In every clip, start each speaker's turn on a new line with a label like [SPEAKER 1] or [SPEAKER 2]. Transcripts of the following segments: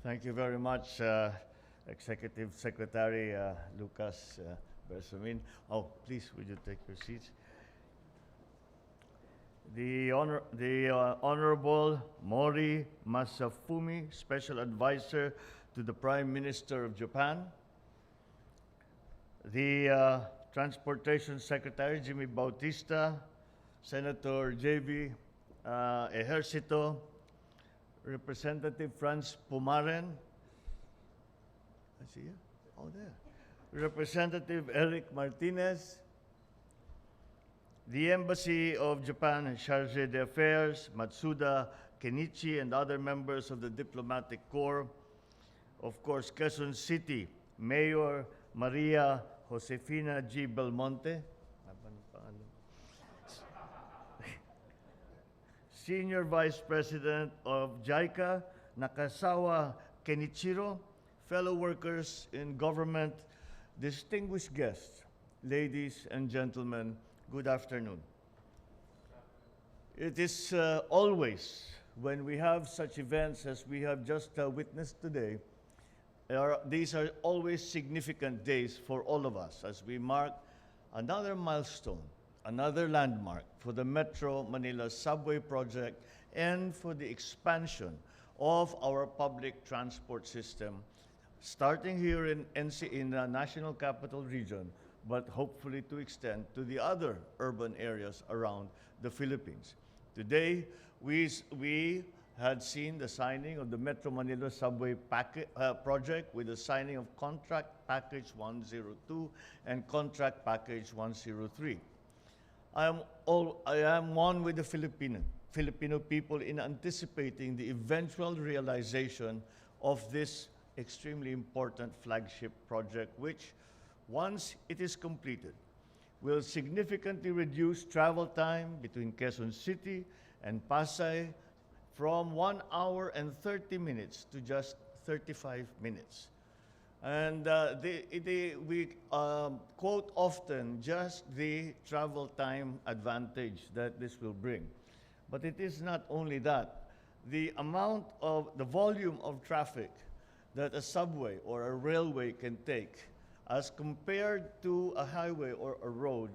[SPEAKER 1] Thank you very much, Executive Secretary Lucas Bersamin. Oh, please, would you take your seats? The Honorable Mori Masafumi, Special Advisor to the Prime Minister of Japan. The Transportation Secretary, Jimmy Bautista, Senator J.B. Ejercito, Representative Franz Pumaren. I see you. Oh, there. Representative Eric Martinez. The Embassy of Japan Chargé d'Affaires, Matsuda Kenichi, and other members of the Diplomatic Corps. Of course, Quezon City, Mayor Maria Josefina G. Belmonte. Senior Vice President of JICA, Nakasawa Kenichiro, fellow workers in government, distinguished guests, ladies and gentlemen, good afternoon. It is always, when we have such events as we have just witnessed today, these are always significant days for all of us as we mark another milestone, another landmark for the Metro Manila Subway Project and for the expansion of our public transport system, starting here in the National Capital Region, but hopefully to extend to the other urban areas around the Philippines. Today, we had seen the signing of the Metro Manila Subway Project with the signing of Contract Package 102 and Contract Package 103. I am one with the Filipino people in anticipating the eventual realization of this extremely important flagship project, which, once it is completed, will significantly reduce travel time between Quezon City and Pasay from 1 hour and 30 minutes to just 35 minutes. And we quote often just the travel time advantage that this will bring. But it is not only that. The volume of traffic that a subway or a railway can take as compared to a highway or a road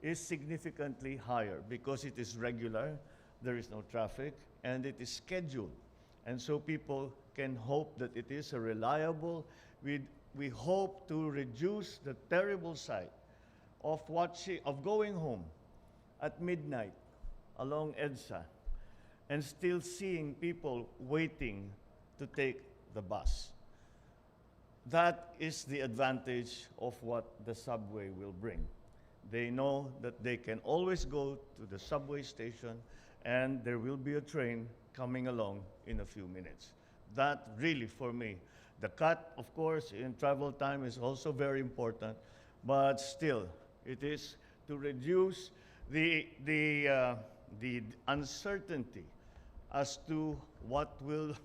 [SPEAKER 1] is significantly higher because it is regular, there is no traffic, and it is scheduled. And so people can hope that it is a reliable. We hope to reduce the terrible sight of going home at midnight along EDSA and still seeing people waiting to take the bus. That is the advantage of what the subway will bring. They know that they can always go to the subway station and there will be a train coming along in a few minutes. That really, for me, the cut, of course, in travel time is also very important, but still, it is to reduce the uncertainty as to what will,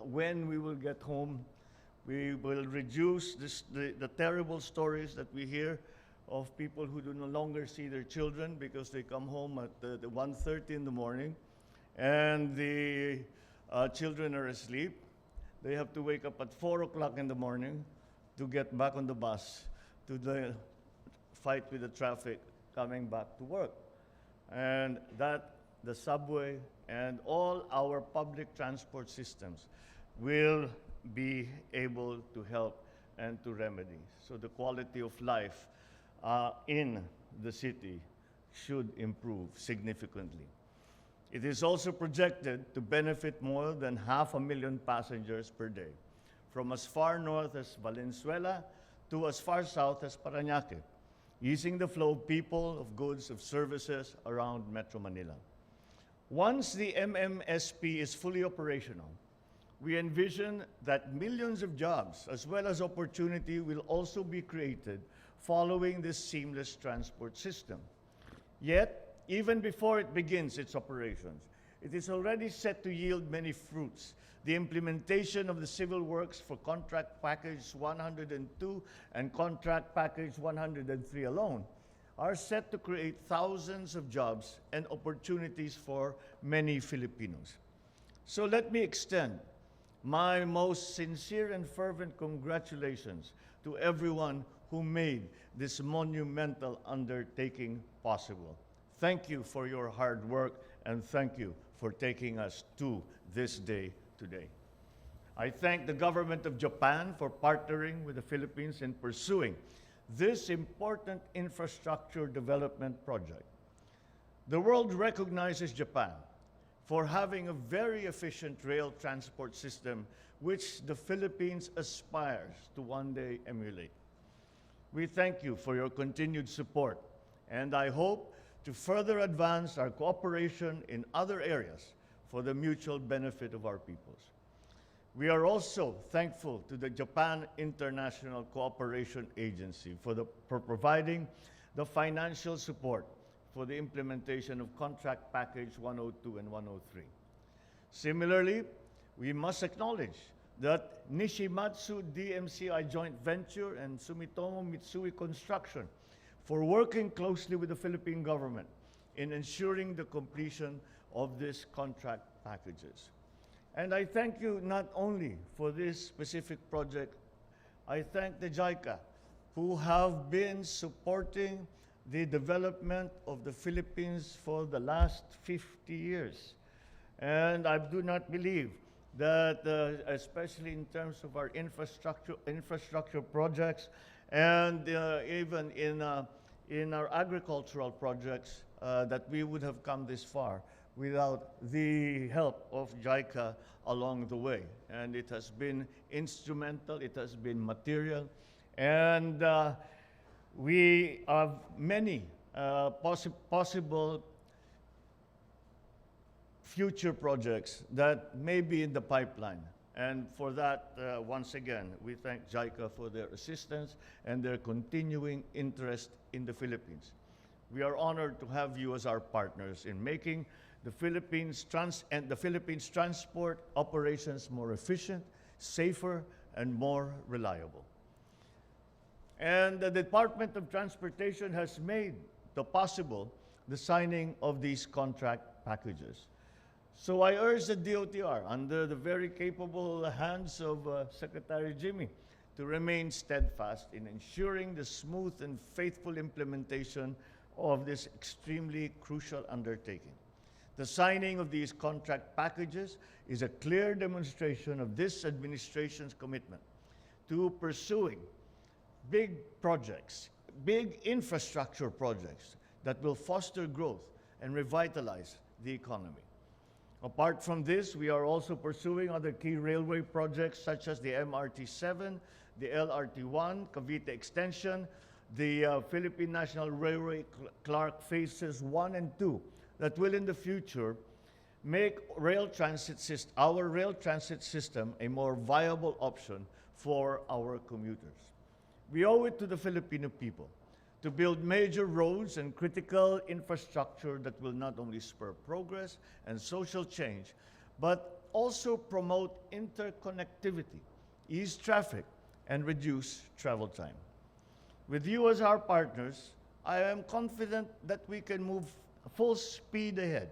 [SPEAKER 1] when we will get home. We will reduce the terrible stories that we hear of people who do no longer see their children because they come home at 1:30 in the morning and the children are asleep. They have to wake up at 4 o'clock in the morning to get back on the bus to fight with the traffic coming back to work. And that the subway and all our public transport systems will be able to help and to remedy. So the quality of life in the city should improve significantly. It is also projected to benefit more than 500,000 passengers per day, from as far north as Valenzuela to as far south as Parañaque, easing the flow of people, of goods, of services around Metro Manila. Once the MMSP is fully operational, we envision that millions of jobs as well as opportunity will also be created following this seamless transport system. Yet, even before it begins its operations, it is already set to yield many fruits. The implementation of the civil works for Contract Package 102 and Contract Package 103 alone are set to create thousands of jobs and opportunities for many Filipinos. So let me extend My most sincere and fervent congratulations to everyone who made this monumental undertaking possible. Thank you for your hard work, and thank you for taking us to this day today. I thank the government of Japan for partnering with the Philippines in pursuing this important infrastructure development project. The world recognizes Japan for having a very efficient rail transport system which the Philippines aspires to one day emulate. We thank you for your continued support, and I hope to further advance our cooperation in other areas for the mutual benefit of our peoples. We are also thankful to the Japan International Cooperation Agency for providing the financial support for the implementation of Contract Package 102 and 103. Similarly, we must acknowledge that Nishimatsu DMCI joint venture and Sumitomo Mitsui Construction for working closely with the Philippine government in ensuring the completion of these contract packages. And I thank you not only for this specific project, I thank the JICA who have been supporting the development of the Philippines for the last 50 years. And I do not believe that, especially in terms of our infrastructure projects and even in our agricultural projects, that we would have come this far without the help of JICA along the way. And it has been instrumental, it has been material, and we have many possible future projects that may be in the pipeline. And for that, once again, we thank JICA for their assistance and their continuing interest in the Philippines. We are honored to have you as our partners in making the Philippines transport operations more efficient, safer, and more reliable. And the Department of Transportation has made possible the signing of these contract packages. So I urge the DOTr, under the very capable hands of Secretary Jimmy, to remain steadfast in ensuring the smooth and faithful implementation of this extremely crucial undertaking. The signing of these contract packages is a clear demonstration of this administration's commitment to pursuing big projects, big infrastructure projects that will foster growth and revitalize the economy. Apart from this, we are also pursuing other key railway projects such as the MRT-7, the LRT-1, Cavite Extension, the Philippine National Railway Clark Phases 1 and 2, that will in the future make our rail transit system a more viable option for our commuters. We owe it to the Filipino people to build major roads and critical infrastructure that will not only spur progress and social change, but also promote interconnectivity, ease traffic, and reduce travel time. With you as our partners, I am confident that we can move full speed ahead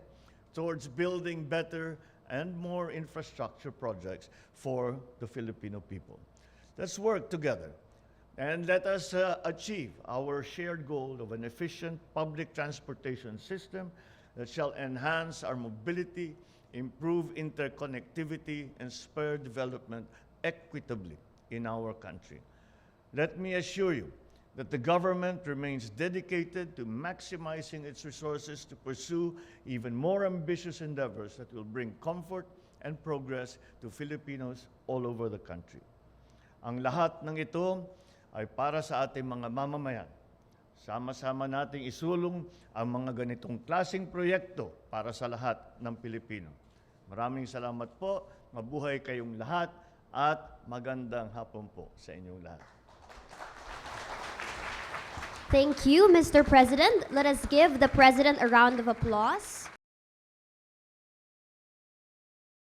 [SPEAKER 1] towards building better and more infrastructure projects for the Filipino people. Let's work together and let us achieve our shared goal of an efficient public transportation system that shall enhance our mobility, improve interconnectivity, and spur development equitably in our country. Let me assure you that the government remains dedicated to maximizing its resources to pursue even more ambitious endeavors that will bring comfort and progress to Filipinos all over the country. Ang lahat ng ito ay para sa ating mga mamamayan. Sama-sama nating isulong ang mga ganitong klaseng proyekto para sa lahat ng Pilipino. Maraming salamat po, mabuhay kayong lahat, at magandang hapon po sa inyong lahat.
[SPEAKER 2] Thank you, Mr. President. Let us give the President a round of applause.